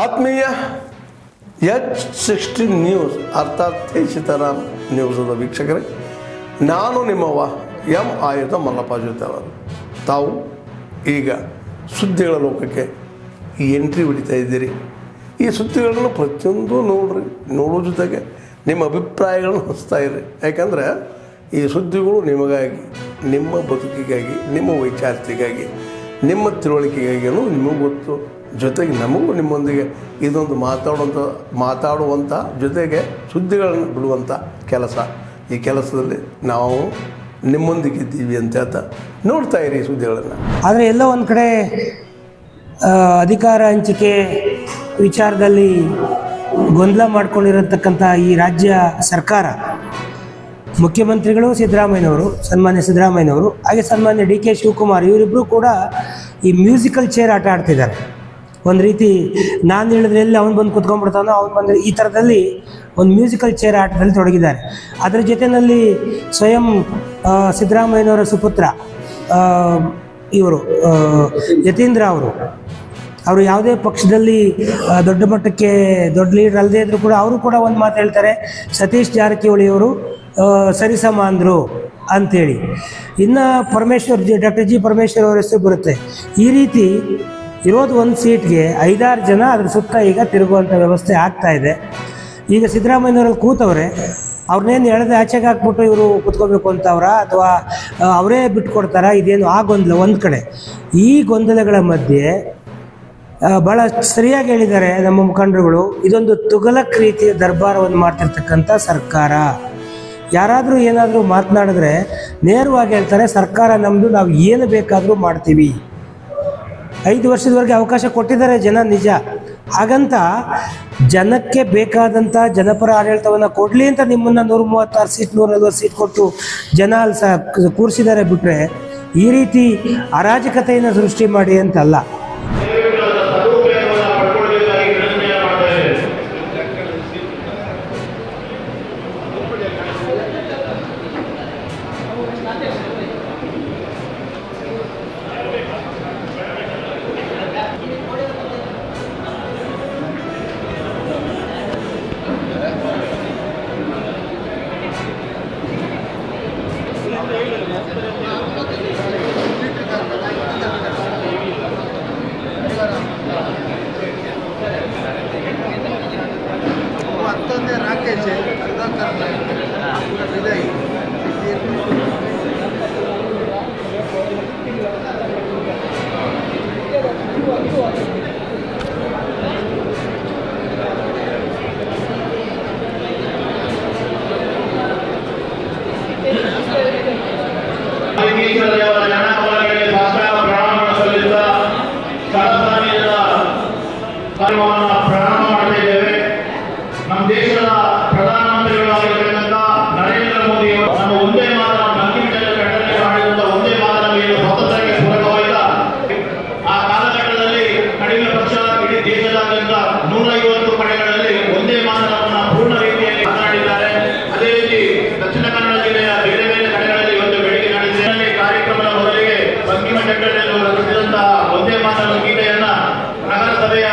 ಆತ್ಮೀಯ H16 news ಅರ್ಥಾತ್ ಸೀತಾರಾಮ್ ನ್ಯೂಸದ ವೀಕ್ಷಕರೇ, ನಾನು ನಿಮ್ಮವ ಎಂ ಆಯುಧ ಮಲ್ಲಪ್ಪ ಜೊತೆ ಅವರು. ತಾವು ಈಗ ಸುದ್ದಿಗಳ ಲೋಕಕ್ಕೆ ಎಂಟ್ರಿ ಹೊಡಿತಾ ಇದ್ದೀರಿ. ಈ ಸುದ್ದಿಗಳನ್ನು ಪ್ರತಿಯೊಂದು ನೋಡೋ ಜೊತೆಗೆ ನಿಮ್ಮ ಅಭಿಪ್ರಾಯಗಳನ್ನು ಹಂಚ್ತಾ ಇರಿ. ಯಾಕಂದರೆ ಈ ಸುದ್ದಿಗಳು ನಿಮಗಾಗಿ, ನಿಮ್ಮ ಬದುಕಿಗಾಗಿ, ನಿಮ್ಮ ವೈಚಾರಿಕೆಗಾಗಿ, ನಿಮ್ಮ ತಿಳುವಳಿಕೆಗಾಗಿಯೂ ನಿಮಗೂ ಗೊತ್ತು. ಜೊತೆಗೆ ನಮಗೂ ನಿಮ್ಮೊಂದಿಗೆ ಇದೊಂದು ಮಾತಾಡುವಂಥ ಜೊತೆಗೆ ಸುದ್ದಿಗಳನ್ನು ಬಿಡುವಂಥ ಕೆಲಸ. ಈ ಕೆಲಸದಲ್ಲಿ ನಾವು ನಿಮ್ಮೊಂದಿಗೆ ಇದ್ದೀವಿ ಅಂತ ಹೇಳ್ತಾ ನೋಡ್ತಾ ಇರಿ ಸುದ್ದಿಗಳನ್ನು. ಆದರೆ ಎಲ್ಲೋ ಒಂದು ಕಡೆ ಅಧಿಕಾರ ಹಂಚಿಕೆ ವಿಚಾರದಲ್ಲಿ ಗೊಂದಲ ಮಾಡ್ಕೊಂಡಿರತಕ್ಕಂಥ ಈ ರಾಜ್ಯ ಸರ್ಕಾರ, ಮುಖ್ಯಮಂತ್ರಿಗಳು ಸನ್ಮಾನ್ಯ ಸಿದ್ದರಾಮಯ್ಯನವರು ಹಾಗೆ ಸನ್ಮಾನ್ಯ DK ಶಿವಕುಮಾರ್ ಇವರಿಬ್ಬರು ಕೂಡ ಈ ಮ್ಯೂಸಿಕಲ್ ಚೇರ್ ಆಟ ಆಡ್ತಿದ್ದಾರೆ. ಒಂದು ರೀತಿ ನಾನು ಹೇಳಿದ್ರೆ ಎಲ್ಲಿ ಅವ್ನು ಬಂದು ಕುತ್ಕೊಂಡ್ಬಿಡ್ತಾನೋ, ಅವ್ನು ಬಂದರೆ ಈ ಥರದಲ್ಲಿ ಒಂದು ಮ್ಯೂಸಿಕಲ್ ಚೇರ್ ಆಟದಲ್ಲಿ ತೊಡಗಿದ್ದಾರೆ. ಅದರ ಜೊತೆಯಲ್ಲಿ ಸ್ವಯಂ ಸಿದ್ದರಾಮಯ್ಯನವರ ಸುಪುತ್ರ ಇವರು ಯತೀಂದ್ರ ಅವರು ಯಾವುದೇ ಪಕ್ಷದಲ್ಲಿ ದೊಡ್ಡ ಮಟ್ಟಕ್ಕೆ ದೊಡ್ಡ ಲೀಡರ್ ಅಲ್ಲದೇ ಇದ್ದರೂ ಕೂಡ ಅವರು ಕೂಡ ಒಂದು ಮಾತು ಹೇಳ್ತಾರೆ, ಸತೀಶ್ ಜಾರಕಿಹೊಳಿ ಅವರು ಸರಿಸಮ ಅಂದರು ಅಂಥೇಳಿ. ಇನ್ನು ಡಾಕ್ಟರ್ ಜಿ ಪರಮೇಶ್ವರ್ ಅವರ ಹೆಸರು ಬರುತ್ತೆ. ಈ ರೀತಿ ಇರೋದು ಒಂದು ಸೀಟ್ಗೆ 5-6 ಜನ ಅದ್ರ ಸುತ್ತ ಈಗ ತಿರುಗುವಂಥ ವ್ಯವಸ್ಥೆ ಆಗ್ತಾ ಇದೆ. ಈಗ ಸಿದ್ದರಾಮಯ್ಯನವರಲ್ಲಿ ಕೂತವ್ರೆ, ಅವ್ರನ್ನೇನು ಎಳೆದು ಆಚೆಗೆ ಹಾಕ್ಬಿಟ್ಟು ಇವರು ಕೂತ್ಕೋಬೇಕು ಅಂತವ್ರ ಅಥವಾ ಅವರೇ ಬಿಟ್ಕೊಡ್ತಾರ, ಇದೇನು ಆ ಗೊಂದಲ ಒಂದು ಕಡೆ. ಈ ಗೊಂದಲಗಳ ಮಧ್ಯೆ ಭಾಳ ಸರಿಯಾಗಿ ಹೇಳಿದ್ದಾರೆ ನಮ್ಮ ಮುಖಂಡರುಗಳು, ಇದೊಂದು ತುಘಲಕ್ ರೀತಿಯ ದರ್ಬಾರವನ್ನು ಮಾಡ್ತಿರ್ತಕ್ಕಂಥ ಸರ್ಕಾರ. ಯಾರಾದರೂ ಏನಾದರೂ ಮಾತನಾಡಿದ್ರೆ ನೇರವಾಗಿ ಹೇಳ್ತಾರೆ, ಸರ್ಕಾರ ನಮ್ಮದು, ನಾವು ಏನು ಬೇಕಾದರೂ ಮಾಡ್ತೀವಿ. 5 ವರ್ಷದವರೆಗೆ ಅವಕಾಶ ಕೊಟ್ಟಿದ್ದಾರೆ ಜನ, ನಿಜ. ಹಾಗಂತ ಜನಕ್ಕೆ ಬೇಕಾದಂಥ ಜನಪರ ಆಡಳಿತವನ್ನು ಕೊಡಲಿ ಅಂತ ನಿಮ್ಮನ್ನು 136 ಸೀಟ್ 140 ಸೀಟ್ ಕೊಟ್ಟು ಜನ ಅಲ್ಲಿ ಕೂರಿಸಿದ್ದಾರೆ. ಬಿಟ್ಟರೆ ಈ ರೀತಿ ಅರಾಜಕತೆಯನ್ನು ಸೃಷ್ಟಿ ಮಾಡಿ ಅಂತಲ್ಲ. ನಮ್ಮ ದೇಶದ ಪ್ರಧಾನಮಂತ್ರಿಗಳಾಗಿರ್ತಕ್ಕಂಥ ನರೇಂದ್ರ ಮೋದಿ ಅವರು ಒಂದೇ ಮಾತ್ರ ಬಂಕಿಂಚದಲ್ಲಿ ಮಾಡಿದಂಥ ಒಂದೇ ಮಾತ್ರ ಏನು ಸ್ವಾತಂತ್ರ್ಯಕ್ಕೆ ಪೂರಕವಾದ ಆ ಕಾಲಘಟ್ಟದಲ್ಲಿ ಕಡಿಮೆ ಪಕ್ಷ ಇಡೀ ದೇಶದಾದ್ಯಂತ 150 ಕಡೆಗಳಲ್ಲಿ ಒಂದೇ ಮಾತರವನ್ನು ಪೂರ್ಣ ರೀತಿಯಲ್ಲಿ ಮಾತನಾಡಿದ್ದಾರೆ. ಅದೇ ರೀತಿ ದಕ್ಷಿಣ ಕನ್ನಡ ಜಿಲ್ಲೆಯ ಬೇರೆ ಬೇರೆ ಕಡೆಗಳಲ್ಲಿ ಇವತ್ತು ಬೆಳಗ್ಗೆ ನಡೆಸಿದ ಕಾರ್ಯಕ್ರಮದ ಮೊದಲಿಗೆ ಬಂಕಿಂಚದಲ್ಲಿ ರಚಿಸಿದಂತಹ ಒಂದೇ ಮಾತರ ಗೀತೆಯನ್ನ ನಗರಸಭೆಯ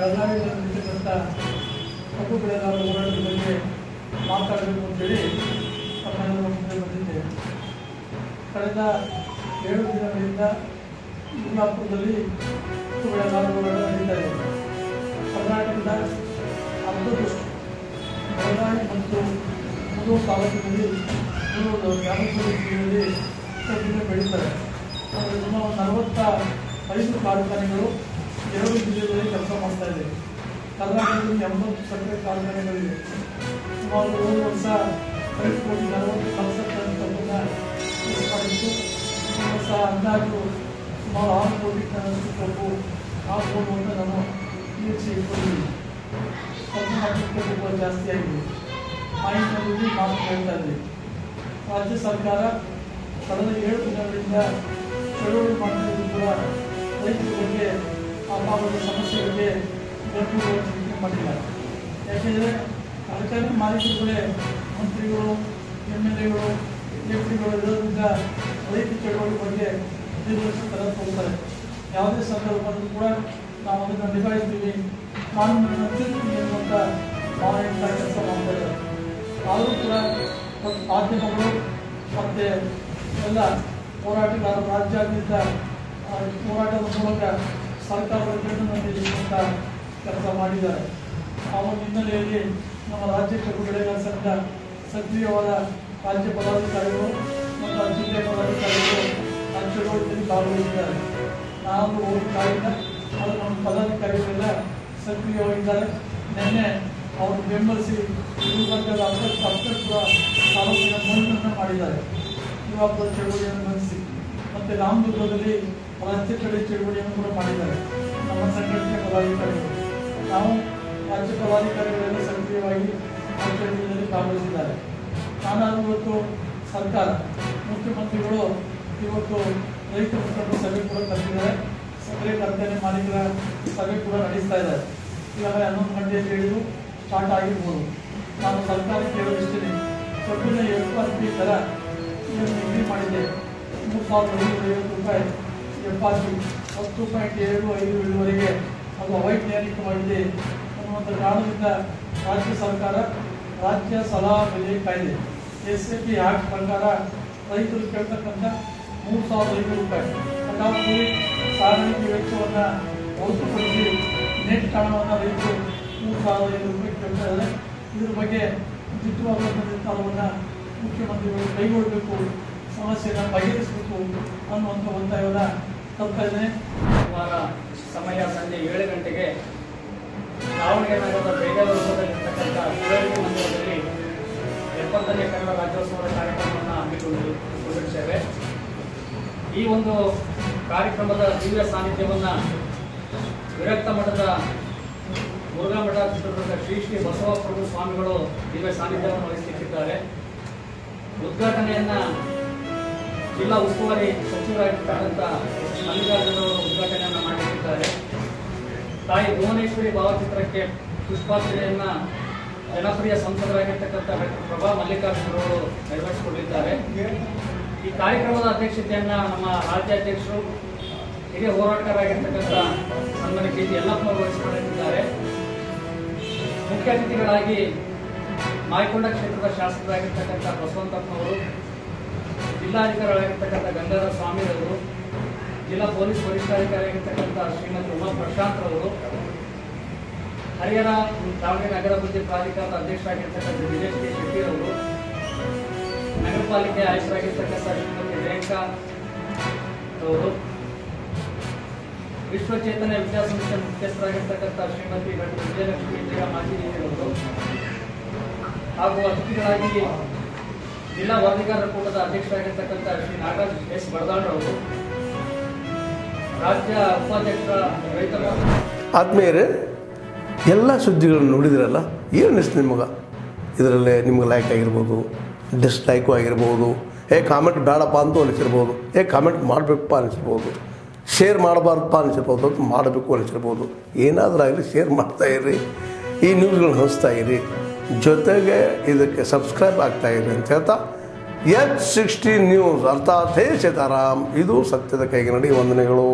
ಬೆಳಗಾವಿಯಲ್ಲಿ ನಡೀತಕ್ಕಂಥ ಕಬ್ಬು ಬೆಳೆಗಾರರ ಹೋರಾಟದ ಬಗ್ಗೆ ಮಾತಾಡಬೇಕು ಅಂತೇಳಿ ತಮ್ಮೆಲ್ಲರ ಮುಂದೆ ಬಂದಿದ್ದೇವೆ. ಕಳೆದ 7 ದಿನಗಳಿಂದ ಯಲ್ಲಾಪುರದಲ್ಲಿ ಕಬ್ಬು ಬೆಳೆಗಾರರ ಹೋರಾಟ ನಡೀತಾ ಇದೆ. ಕರ್ನಾಟಕದ ಅರ್ಧದಷ್ಟು ಬೆಳಗಾವಿ ಮತ್ತು ಮುಧೋಳ ತಾಲೂಕಿನಲ್ಲಿ ಗ್ರಾಮೀಣದಲ್ಲಿ ಕಬ್ಬಿನ ಬೆಳೀತಾರೆ. ಸುಮಾರು 45 ಕಾರ್ಖಾನೆಗಳು 2 ಜಿಲ್ಲೆಗಳಲ್ಲಿ ಕೆಲಸ ಮಾಡ್ತಾ ಇದೆ. ಕರ್ನಾಟಕದಲ್ಲಿ 80 ಸಕ್ಕರೆ ಕಾರ್ಖಾನೆಗಳಿವೆ. ಸುಮಾರು 1 ವರ್ಷ 5 ಕೋಟಿ 40 ಲಕ್ಷ ಟನ್ ಕಬ್ಬನ್ನು ಮಾಡಿದ್ದು. ಈ ವರ್ಷ ಅಂದಾಜು ಸುಮಾರು 6 ಕೋಟಿ ಟನ್ನಷ್ಟು ಕಬ್ಬು ಆಗ್ಬೋದು ಅಂತ ನಾನು ನಿರೀಕ್ಷೆ ಇಟ್ಕೊಂಡಿದ್ದೀನಿ. ಕಬ್ಬು ಹಾಕಲಿಕ್ಕೆ ತುಂಬ ಜಾಸ್ತಿ ಆಗಿದೆ. ಮಾಹಿತಿಯಲ್ಲಿ ಮಾತು ಹೇಳ್ತಾ ಇದ್ದೀವಿ. ರಾಜ್ಯ ಸರ್ಕಾರ ಕಳೆದ 7 ದಿನಗಳಿಂದ ಚಳುವಳಿ ಮಾಡುತ್ತಿದ್ದು ಕೂಡ ರೈತರ ಬಗ್ಗೆ ಆ ಭಾಗದ ಸಮಸ್ಯೆಗಳಿಗೆ ಗಂಟು ಚಿಂತನೆ ಮಾಡಿಲ್ಲ. ಯಾಕೆಂದರೆ ಸರ್ಕಾರಿ ಮಾಲೀಕರುಗಳೇ ಮಂತ್ರಿಗಳು, MLAಗಳು, FDಗಳು ಇರೋದ್ರಿಂದ ರೈತ ಚಳುವಳಿ ಬಗ್ಗೆ ನಿರ್ಲಕ್ಷ್ಯ ಹೋಗ್ತಾರೆ. ಯಾವುದೇ ಸಂದರ್ಭದಲ್ಲೂ ಕೂಡ ನಾವು ಅದನ್ನು ನಿಭಾಯಿಸ್ತೀವಿ, ಕಾನೂನನ್ನು ತಿರುಗ್ತೀವಿ ಅನ್ನುವಂಥ ಭಾವನೆಯಿಂದ ಕೆಲಸ ಮಾಡ್ತಾ ಇದ್ದಾರೆ. ಆದರೂ ಕೂಡ ಮಾಧ್ಯಮಗಳು ಮತ್ತು ಎಲ್ಲ ಹೋರಾಟಗಾರರು ರಾಜ್ಯಾದ್ಯಂತ ಹೋರಾಟದ ಮೂಲಕ ಸರ್ಕಾರದ ಬೆನ್ನನ್ನು ನಿಲ್ಲಿಸುವಂಥ ಕೆಲಸ ಮಾಡಿದ್ದಾರೆ. ಆ ಒಂದು ಹಿನ್ನೆಲೆಯಲ್ಲಿ ನಮ್ಮ ರಾಜ್ಯ ಕಬ್ಬು ಬೆಳೆಗಾರರ ಸಂಘ ಸಕ್ರಿಯವಾದ ರಾಜ್ಯ ಪದಾಧಿಕಾರಿಗಳು ಮತ್ತು ಜಿಲ್ಲೆಯ ಪದಾಧಿಕಾರಿಗಳು ಆ ಚಳುವಳಿಯಲ್ಲಿ ಭಾಗವಹಿಸಿದ್ದಾರೆ. ನಾವು ಹೋಗಿಲ್ಲ, ಅದು ನಮ್ಮ ಪದಾಧಿಕಾರಿಗಳೆಲ್ಲ ಸಕ್ರಿಯವಾಗಿದ್ದಾರೆ. ನಿನ್ನೆ ಅವರು ಬೆಂಬಲಿಸಿ ಗುಲ್ಬರ್ಗದ ಅಭ್ಯರ್ಥಿಗಳ ತಾಲೂಕಿನ ಮಣ್ಣನ್ನು ಮಾಡಿದ್ದಾರೆ. ಯುವಾಪುರ ಚಳುವಳಿಯನ್ನು ನಡೆಸಿ ಮತ್ತು ರಾಮದುರ್ಗದಲ್ಲಿ ರಸ್ತೆ ತಡೆ ಚಳುವಳಿಯನ್ನು ಕೂಡ ಮಾಡಿದ್ದಾರೆ ನಮ್ಮ ಸಂಘಟನೆಯ ಪದಾಧಿಕಾರಿಗಳು. ನಾವು ರಾಜ್ಯ ಪದಾಧಿಕಾರಿಗಳೆಲ್ಲ ಸಕ್ರಿಯವಾಗಿ ಆ ಚಳುವಳಿಯಲ್ಲಿ ಭಾಗವಹಿಸಿದ್ದಾರೆ. ನಾನಾದರೂ ಇವತ್ತು ಸರ್ಕಾರ ಮುಖ್ಯಮಂತ್ರಿಗಳು ಇವತ್ತು ರೈತ ಮುಖಂಡರ ಸಭೆ ಕೂಡ ಕರೆದಿದ್ದಾರೆ. ಸಕ್ಕರೆ ಕಾರ್ಖಾನೆ ಮಾಲೀಕರ ಸಭೆ ಕೂಡ ನಡೆಸ್ತಾ ಇದ್ದಾರೆ. ಈಗಾಗಲೇ 11 ಗಂಟೆಯಲ್ಲಿ ಹೇಳಿದ್ರು ಸ್ಟಾರ್ಟ್ ಆಗಿರ್ಬೋದು. ನಾನು ಸರ್ಕಾರಕ್ಕೆ ಹೇಳೋದಿಷ್ಟೇ, ಕಬ್ಬಿನ FRP ದರ ನಿಗದಿ ಮಾಡಿದೆ. 3,550 ರೂಪಾಯಿ FRP 10.75 ಇಳುವರೆಗೆ ಅದು ಅವೈಜ್ಞಾನಿಕವಾಗಿದೆ ಅನ್ನುವಂಥ ಕಾರಣದಿಂದ ರಾಜ್ಯ ಸರ್ಕಾರ ರಾಜ್ಯ ಸಲಹಾ ಬೆಲೆ ಕಾಯ್ದೆ SAP ಆಕ್ಟ್ ಪ್ರಕಾರ ರೈತರು ಕೇಳ್ತಕ್ಕಂಥ 3,500 ರೂಪಾಯಿ ಕಟಾವು ಸಾಗಾಣಿಕೆ ವೆಚ್ಚವನ್ನು ಹೊರತುಪಡಿಸಿ ನೆಟ್ ಹಣವನ್ನು ರೈತರು 3,500 ರೂಪಾಯಿ ಕೇಳ್ತಾ ಇದ್ದಾರೆ. ಇದ್ರ ಬಗ್ಗೆ ಉಚಿತವಾದಂಥ ನಿರ್ಧಾರವನ್ನು ಮುಖ್ಯಮಂತ್ರಿಗಳು ಕೈಗೊಳ್ಳಬೇಕು, ಸಮಸ್ಯೆಯನ್ನು ಬಗೆಹರಿಸಬೇಕು ಅನ್ನುವಂಥ ಒತ್ತಾಯವನ್ನು ತರ್ತಾ ಇದ್ದೇನೆ. ಸುಮಾರ ಸಮಯ ಸಂಜೆ 7 ಗಂಟೆಗೆ ದಾವಣಗೆರೆ ನಗರದ ಬೇಗದ ರೂಪದಲ್ಲಿರ್ತಕ್ಕಂಥ ಶಿವಯೋಗಿ ಮಂದಿರದಲ್ಲಿ 70ನೇ ಕನ್ನಡ ರಾಜ್ಯೋತ್ಸವದ ಕಾರ್ಯಕ್ರಮವನ್ನು ಹಮ್ಮಿಕೊಂಡಿದ್ದೇವೆ. ಈ ಒಂದು ಕಾರ್ಯಕ್ರಮದ ದಿವ್ಯ ಸಾನ್ನಿಧ್ಯವನ್ನು ವಿರಕ್ತ ಮಠದ ಮುರುಘಾ ಮಠ ಚಿತ್ರದುರ್ಗ ಶ್ರೀ ಶ್ರೀ ಬಸವಪ್ರಭು ಸ್ವಾಮಿಗಳು ದಿವ್ಯ ಸಾನ್ನಿಧ್ಯವನ್ನು ವಹಿಸುತ್ತಿದ್ದಾರೆ. ಉದ್ಘಾಟನೆಯನ್ನ ಜಿಲ್ಲಾ ಉಸ್ತುವಾರಿ ಸಚಿವರಾಗಿರ್ತಕ್ಕಂಥ ಮಲ್ಲಿಕಾರ್ಜುನ ಅವರು ಉದ್ಘಾಟನೆಯನ್ನು ಮಾಡಿದ್ದಾರೆ. ತಾಯಿ ಭುವನೇಶ್ವರಿ ಭಾವಚಿತ್ರಕ್ಕೆ ಪುಷ್ಪಾರ್ಚನೆಯನ್ನ ಜನಪ್ರಿಯ ಸಂಸದರಾಗಿರ್ತಕ್ಕಂಥ ಡಾಕ್ಟರ್ ಪ್ರಭಾ ಮಲ್ಲಿಕಾರ್ಜುನರವರು ನೆರವೇರಿಸಿಕೊಂಡಿದ್ದಾರೆ. ಈ ಕಾರ್ಯಕ್ರಮದ ಅಧ್ಯಕ್ಷತೆಯನ್ನ ನಮ್ಮ ರಾಜ್ಯಾಧ್ಯಕ್ಷರು ಹಿರಿಯ ಹೋರಾಟಗಾರರಾಗಿರ್ತಕ್ಕಂಥ ಸನ್ಮಾನ್ಯ KG ಯಲ್ಲಪ್ಪನವರು ವಹಿಸಿಕೊಂಡಿದ್ದಾರೆ. ಮುಖ್ಯ ಅತಿಥಿಗಳಾಗಿ ಮಾಯಕೊಂಡ ಕ್ಷೇತ್ರದ ಶಾಸಕರಾಗಿರ್ತಕ್ಕಂಥ ಬಸವಂತಪ್ಪನವರು, ಜಿಲ್ಲಾಧಿಕಾರಿಗಳಾಗಿರ್ತಕ್ಕಂಥ ಗಂಗಾಧರ ಸ್ವಾಮಿರವರು, ಜಿಲ್ಲಾ ಪೊಲೀಸ್ ವರಿಷ್ಠಾಧಿಕಾರಿಯಾಗಿರ್ತಕ್ಕಂಥ ಶ್ರೀಮತಿ ಉಮಾ ಪ್ರಶಾಂತ್ ರವರು, ಹರಿಹರ ದಾವಣಗೆರೆ ನಗರಾಭಿವೃದ್ಧಿ ಪ್ರಾಧಿಕಾರದ ಅಧ್ಯಕ್ಷರಾಗಿರ್ತಕ್ಕಂಥ ವಿಜಯ್ ಕೆ ಶೆಟ್ಟಿರವರು, ನಗರ ಪಾಲಿಕೆ ಆಯುಕ್ತರಾಗಿರ್ತಕ್ಕಂಥ ಶ್ರೀಮತಿ ರೇಖಾ ಅವರು, ವಿಶ್ವಚೇತನ ವಿದ್ಯಾಸಂಸ್ಥೆ ಮುಖ್ಯಸ್ಥರಾಗಿರ್ತಕ್ಕಂಥ ಶ್ರೀಮತಿ ಡಾಕ್ಟರ್ ವಿಜಯಲಕ್ಷ್ಮಿ ಇಂದಿರಾ ಮಾಜಿನಿಯವರು ಹಾಗೂ ಅತಿಥಿಗಳಾಗಿ ಜಿಲ್ಲಾ ವರದಿಗಾರರ ಕೂಟದ ಅಧ್ಯಕ್ಷರಾಗಿರ್ತಕ್ಕಂಥ ಶ್ರೀ ನಾಗರಾಜ್ S. ಬಡದಾಳ್ರವರು, ರಾಜ್ಯ ಉಪಾಧ್ಯಕ್ಷರ ರೈತರ. ಆದ್ಮೇಲೆ ಎಲ್ಲ ಸುದ್ದಿಗಳನ್ನು ನೋಡಿದ್ರಲ್ಲ, ಏನು ಅನಿಸ್ತು ನಿಮಗೆ? ಇದರಲ್ಲೇ ನಿಮ್ಗೆ ಲೈಕ್ ಆಗಿರ್ಬೋದು, ಡಿಸ್ಲೈಕು ಆಗಿರ್ಬೋದು, ಕಾಮೆಂಟ್ ಬೇಡಪ್ಪ ಅಂತೂ ಅನಿಸಿರ್ಬೋದು, ಕಾಮೆಂಟ್ ಮಾಡಬೇಕಪ್ಪ ಅನಿಸಿರ್ಬೋದು, ಶೇರ್ ಮಾಡಬಾರ್ದಪ್ಪ ಅನಿಸಿರ್ಬೋದು, ಅದು ಮಾಡಬೇಕು ಅನಿಸಿರ್ಬೋದು. ಏನಾದರೂ ಆಗಲಿ ಶೇರ್ ಮಾಡ್ತಾಯಿರಿ, ಈ ನ್ಯೂಸ್ಗಳನ್ನ ಹಂಚ್ತಾ ಇರಿ, ಜೊತೆಗೆ ಇದಕ್ಕೆ ಸಬ್ಸ್ಕ್ರೈಬ್ ಆಗ್ತಾಯಿರಿ ಅಂತ ಹೇಳ್ತಾ H60 ನ್ಯೂಸ್ ಅರ್ಥಾತ್ ಹೇ ಸೀತಾರಾಮ್, ಇದು ಸತ್ಯದ ಕೈಗೆ ನಡಿ. ವಂದನೆಗಳು.